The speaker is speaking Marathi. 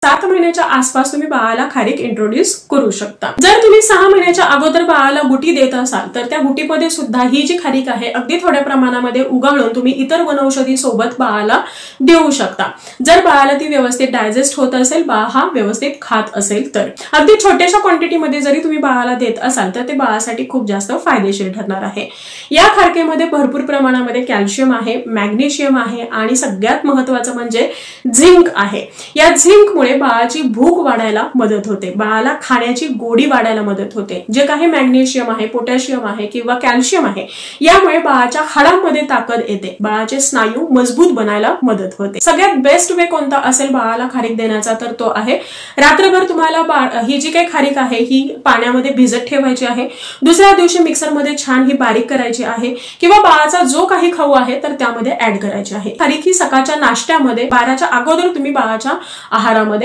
7 महिन्याच्या आसपास तुम्ही बाळाला खारीक इंट्रोड्यूस करू शकता। जर तुम्ही 6 महिन्याच्या अगोदर बाळाला गुटी देत असाल तर त्या गुटीमध्ये सुद्धा ही जी खारीक आहे अगदी थोड्या प्रमाणामध्ये उगाळून तुम्ही इतर वनौषधी सोबत बाळाला देऊ शकता। जर बाळाला ती व्यवस्थित डायजेस्ट होत असेल, बाळ हा व्यवस्थित खात असेल तर। अगदी छोट्याशा क्वांटिटीमध्ये जरी तुम्ही बाळाला देत असाल तर ते बाळासाठी खूप जास्त फायदेशीर ठरणार आहे। या खारकेमध्ये भरपूर प्रमाणामध्ये कॅल्शियम आहे, मॅग्नेशियम आहे आणि सगळ्यात महत्त्वाचं म्हणजे झिंक आहे। या झिंकमुळे बाळाची भूक वाढायला मदत होते, बाळाला खाण्याची गोडी वाढायला मदत होते। जे काही मॅग्नेशियम आहे, पोटॅशियम आहे किंवा कॅल्शियम आहे यामुळे बाळाच्या हाडांमध्ये ताकद येते, बाळाचे स्नायू मजबूत बनायला मदत होते। सगळ्यात बेस्ट वे कोणता असेल बाळाला खारीक देण्याचा तर तो आहे रात्रभर तुम्हाला ही जी काही खारीक आहे ही पाण्यामध्ये भिजत ठेवायची आहे। दुसऱ्या दिवशी मिक्सरमध्ये छान ही बारीक करायची आहे किंवा बाळाचा जो काही खाऊ आहे तर त्यामध्ये ऍड करायची आहे। खारीक ही सकाळच्या नाश्त्यामध्ये 12च्या अगोदर तुम्ही बाळाच्या आहारामध्ये